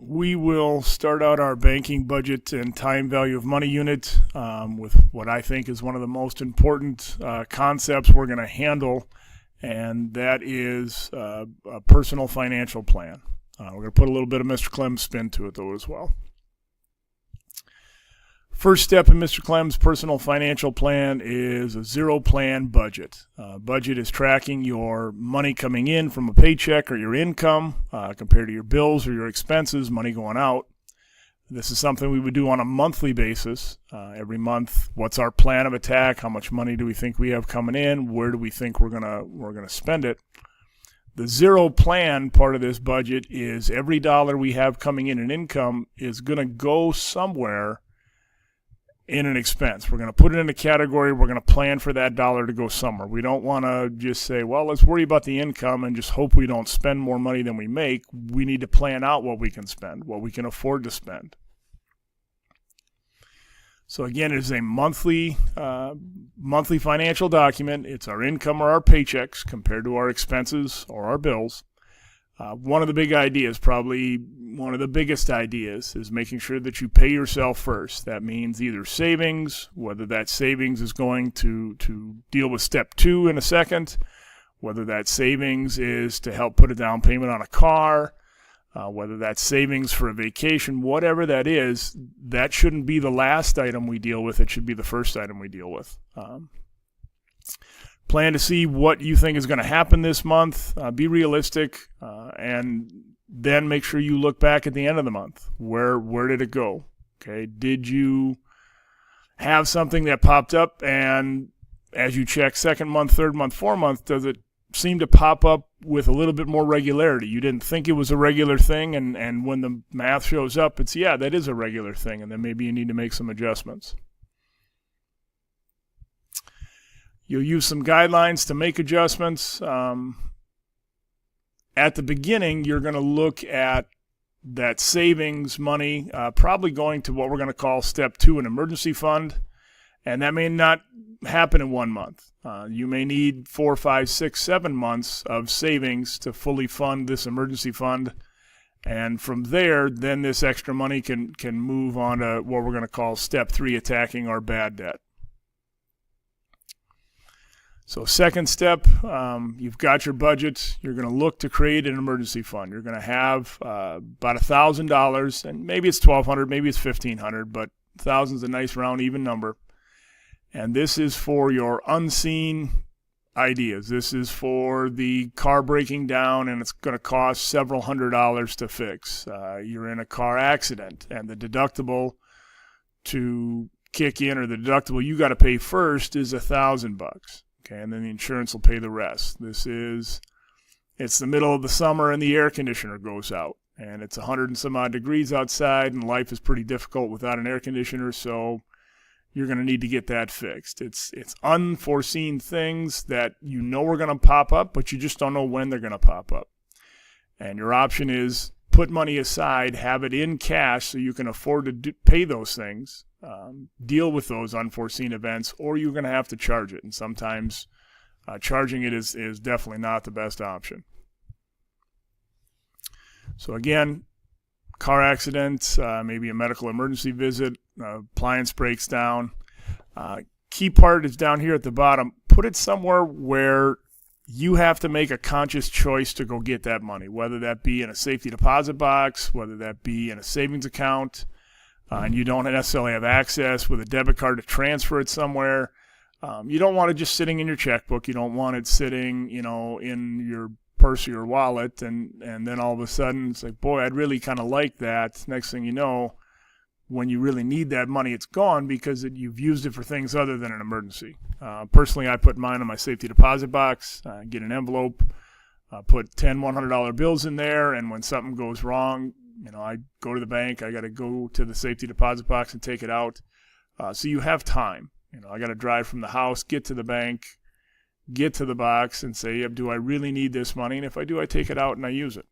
We will start out our banking budget and time value of money unit with what I think is one of the most important concepts we're going to handle, and that is a personal financial plan. We're going to put a little bit of Mr. Clem's spin to it, though, as well. First step in Mr. Clem's personal financial plan is a zero plan budget. Budget is tracking your money coming in from a paycheck or your income compared to your bills or your expenses, money going out. This is something we would do on a monthly basis. Every month, what's our plan of attack? How much money do we think we have coming in? Where do we think we're gonna spend it? The zero plan part of this budget is every dollar we have coming in income is going to go somewhere in an expense. We're going to put it in a category. We're going to plan for that dollar to go somewhere. We don't want to just say, well, let's worry about the income and just hope we don't spend more money than we make. We need to plan out what we can spend, what we can afford to spend. So again, it is a monthly financial document. It's our income or our paychecks compared to our expenses or our bills. One of the big ideas, probably one of the biggest ideas, is making sure that you pay yourself first. That means either savings, whether that savings is going to deal with step 2 in a second, whether that savings is to help put a down payment on a car, whether that's savings for a vacation, whatever that is, that shouldn't be the last item we deal with. It should be the first item we deal with. Plan to see what you think is going to happen this month. Be realistic, and then make sure you look back at the end of the month. Where did it go? Okay, did you have something that popped up, and as you check second month, third month, fourth month, does it seem to pop up with a little bit more regularity? You didn't think it was a regular thing, and when the math shows up, it's, yeah, that is a regular thing, and then maybe you need to make some adjustments. You'll use some guidelines to make adjustments. At the beginning, you're going to look at that savings money, probably going to what we're going to call step 2, an emergency fund. And that may not happen in 1 month. You may need 4, 5, 6, 7 months of savings to fully fund this emergency fund. And from there, then this extra money can move on to what we're going to call step 3, attacking our bad debt. So second step, you've got your budget. You're going to look to create an emergency fund. You're going to have about $1,000, and maybe it's $1,200, maybe it's $1,500, but 1,000 is a nice round even number. And this is for your unseen ideas. This is for the car breaking down, and it's going to cost several $100s to fix. You're in a car accident, and the deductible to kick in, or the deductible you got to pay first, is $1,000. Okay, and then the insurance will pay the rest. It's the middle of the summer and the air conditioner goes out, and it's 100 and some odd degrees outside, and life is pretty difficult without an air conditioner, so you're going to need to get that fixed. It's unforeseen things that you know are going to pop up, but you just don't know when they're going to pop up. And your option is put money aside, have it in cash so you can afford to pay those things. Deal with those unforeseen events, or you're going to have to charge it. And sometimes charging it is definitely not the best option. So again, car accident, maybe a medical emergency visit, appliance breaks down. Key part is down here at the bottom. Put it somewhere where you have to make a conscious choice to go get that money, whether that be in a safety deposit box, whether that be in a savings account, and you don't necessarily have access with a debit card to transfer it somewhere. You don't want it just sitting in your checkbook. You don't want it sitting, in your purse or your wallet, and then all of a sudden it's like, boy, I'd really kind of like that. Next thing you know, when you really need that money, it's gone because you've used it for things other than an emergency. Personally, I put mine in my safety deposit box, get an envelope, put $10, $100 bills in there, and when something goes wrong, I go to the bank, I got to go to the safety deposit box and take it out. So you have time. I got to drive from the house, get to the bank, get to the box, and say, do I really need this money? And if I do, I take it out and I use it.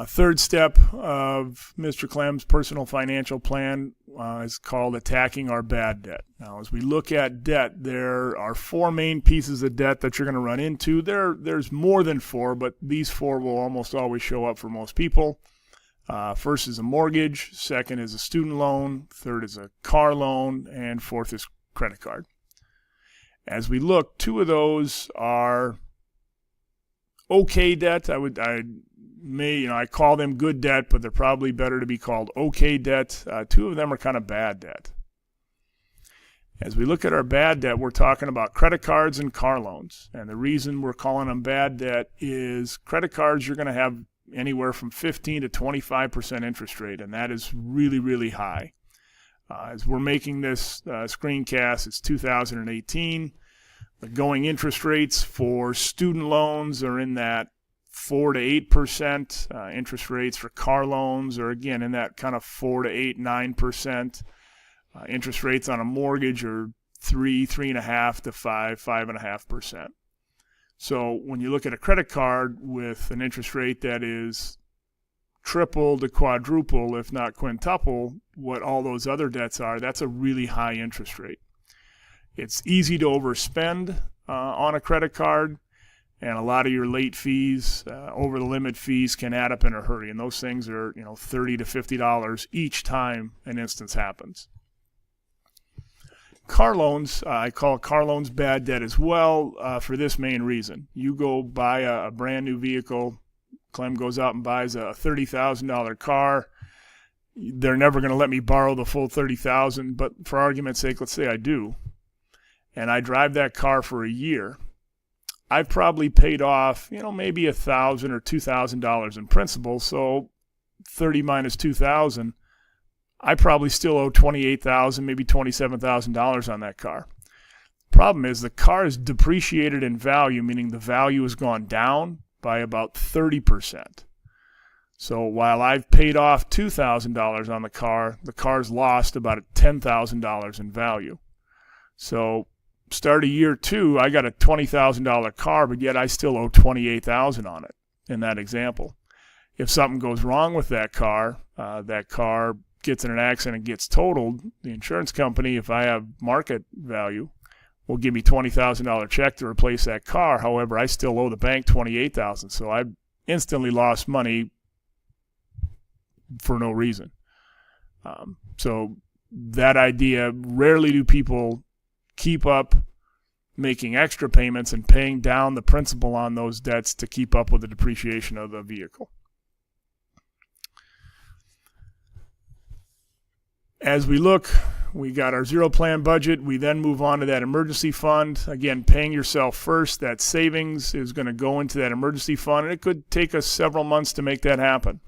Third step of Mr. Clem's personal financial plan is called attacking our bad debt. Now, as we look at debt, there are four main pieces of debt that you're going to run into. There's more than four, but these four will almost always show up for most people. First is a mortgage, second is a student loan, third is a car loan, and fourth is credit card. As we look, two of those are okay debt. I call them good debt, but they're probably better to be called okay debt. Two of them are kind of bad debt. As we look at our bad debt, we're talking about credit cards and car loans. And the reason we're calling them bad debt is credit cards, you're going to have anywhere from 15 to 25% interest rate, and that is really, really high. As we're making this screencast, it's 2018. The going interest rates for student loans are in that 4 to 8%. Interest rates for car loans are, again, in that kind of 4 to 8, 9%. Interest rates on a mortgage are 3.5 to 5.5%. So when you look at a credit card with an interest rate that is triple to quadruple, if not quintuple, what all those other debts are, that's a really high interest rate. It's easy to overspend on a credit card, and a lot of your late fees, over the limit fees, can add up in a hurry, and those things are $30 to $50 each time an instance happens. Car loans, I call car loans bad debt as well for this main reason. You go buy a brand new vehicle, Clem goes out and buys a $30,000 car. They're never going to let me borrow the full $30,000, but for argument's sake, let's say I do, and I drive that car for a year. I've probably paid off, maybe $1,000 or $2,000 in principal, so 30 minus 2,000. I probably still owe $28,000, maybe $27,000 on that car. Problem is the car is depreciated in value, meaning the value has gone down by about 30%. So while I've paid off $2,000 on the car's lost about $10,000 in value. So start of year two, I got a $20,000 car, but yet I still owe $28,000 on it in that example. If something goes wrong with that car gets in an accident and gets totaled, the insurance company, if I have market value, will give me $20,000 check to replace that car. However, I still owe the bank $28,000, so I instantly lost money for no reason. So that idea, rarely do people keep up making extra payments and paying down the principal on those debts to keep up with the depreciation of the vehicle. As we look, we got our zero plan budget. We then move on to that emergency fund. Again, paying yourself first. That savings is going to go into that emergency fund, and it could take us several months to make that happen.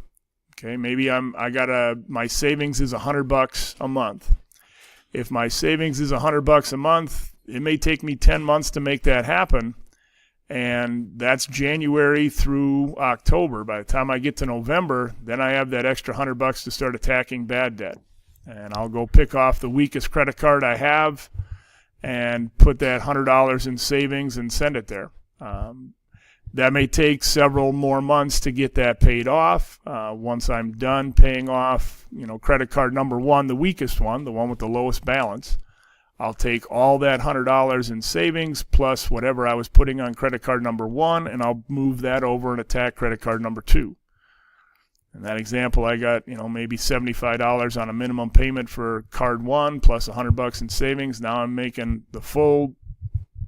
Okay, maybe my savings is $100 a month. If my savings is $100 a month, it may take me 10 months to make that happen, and that's January through October. By the time I get to November, then I have that extra $100 to start attacking bad debt. And I'll go pick off the weakest credit card I have and put that $100 in savings and send it there. That may take several more months to get that paid off. Once I'm done paying off, credit card number one, the weakest one, the one with the lowest balance, I'll take all that $100 in savings plus whatever I was putting on credit card number one, and I'll move that over and attack credit card number two. In that example, I got, maybe $75 on a minimum payment for card one plus $100 in savings. Now I'm making the full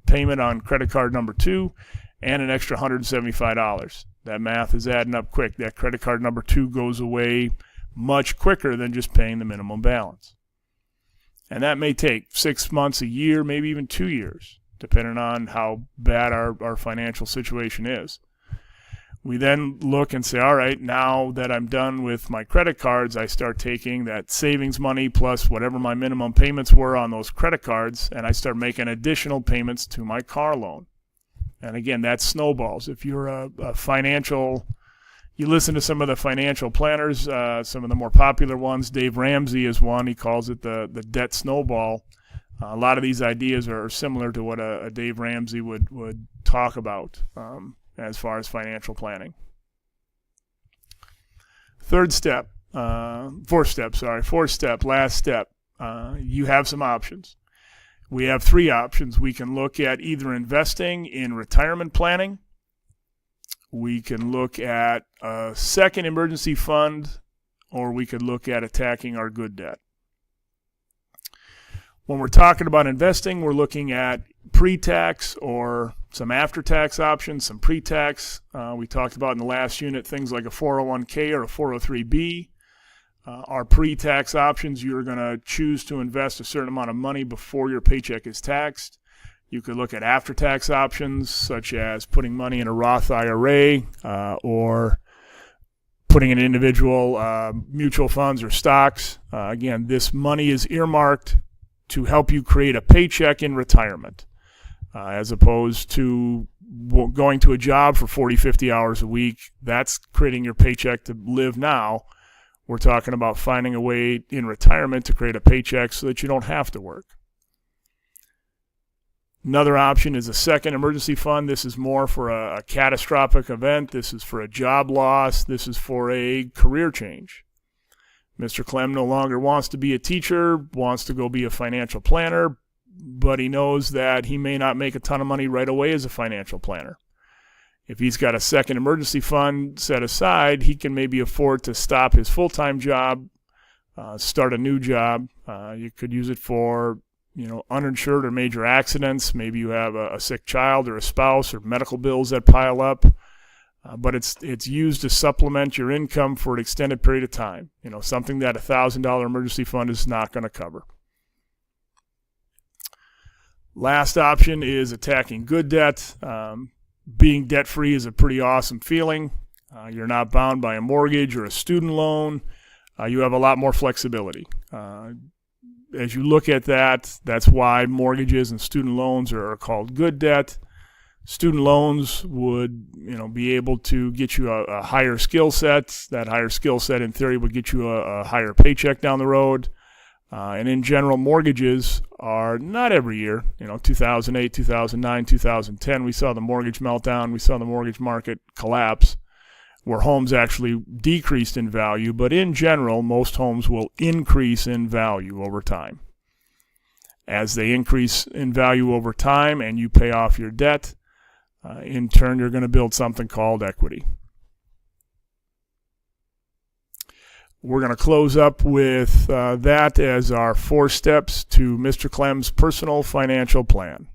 payment on credit card number two and an extra $175. That math is adding up quick. That credit card number two goes away much quicker than just paying the minimum balance. And that may take 6 months, a year, maybe even 2 years, depending on how bad our financial situation is. We then look and say, all right, now that I'm done with my credit cards, I start taking that savings money plus whatever my minimum payments were on those credit cards, and I start making additional payments to my car loan. And again, that snowballs. If you're a financial, you listen to some of the financial planners, some of the more popular ones. Dave Ramsey is one. He calls it the debt snowball. A lot of these ideas are similar to what a Dave Ramsey would talk about as far as financial planning. Fourth step, last step. You have some options. We have three options. We can look at either investing in retirement planning. We can look at a second emergency fund, or we could look at attacking our good debt. When we're talking about investing, we're looking at pre-tax or some after-tax options, some pre-tax. We talked about in the last unit things like a 401k or a 403b. Our pre-tax options, you're going to choose to invest a certain amount of money before your paycheck is taxed. You could look at after-tax options, such as putting money in a Roth IRA or putting in individual mutual funds or stocks. Again, this money is earmarked to help you create a paycheck in retirement, as opposed to going to a job for 40, 50 hours a week. That's creating your paycheck to live now. We're talking about finding a way in retirement to create a paycheck so that you don't have to work. Another option is a second emergency fund. This is more for a catastrophic event. This is for a job loss. This is for a career change. Mr. Clem no longer wants to be a teacher, wants to go be a financial planner, but he knows that he may not make a ton of money right away as a financial planner. If he's got a second emergency fund set aside, he can maybe afford to stop his full-time job, start a new job. You could use it for, uninsured or major accidents. Maybe you have a sick child or a spouse or medical bills that pile up. But it's used to supplement your income for an extended period of time. Something that a $1,000 emergency fund is not going to cover. Last option is attacking good debt. Being debt-free is a pretty awesome feeling. You're not bound by a mortgage or a student loan. You have a lot more flexibility. As you look at that, that's why mortgages and student loans are called good debt. Student loans would, be able to get you a higher skill set. That higher skill set, in theory, would get you a higher paycheck down the road. And in general, mortgages are not every year. 2008, 2009, 2010, we saw the mortgage meltdown. We saw the mortgage market collapse, where homes actually decreased in value. But in general, most homes will increase in value over time. As they increase in value over time and you pay off your debt, in turn, you're going to build something called equity. We're going to close up with that as our 4 steps to Mr. Clem's personal financial plan.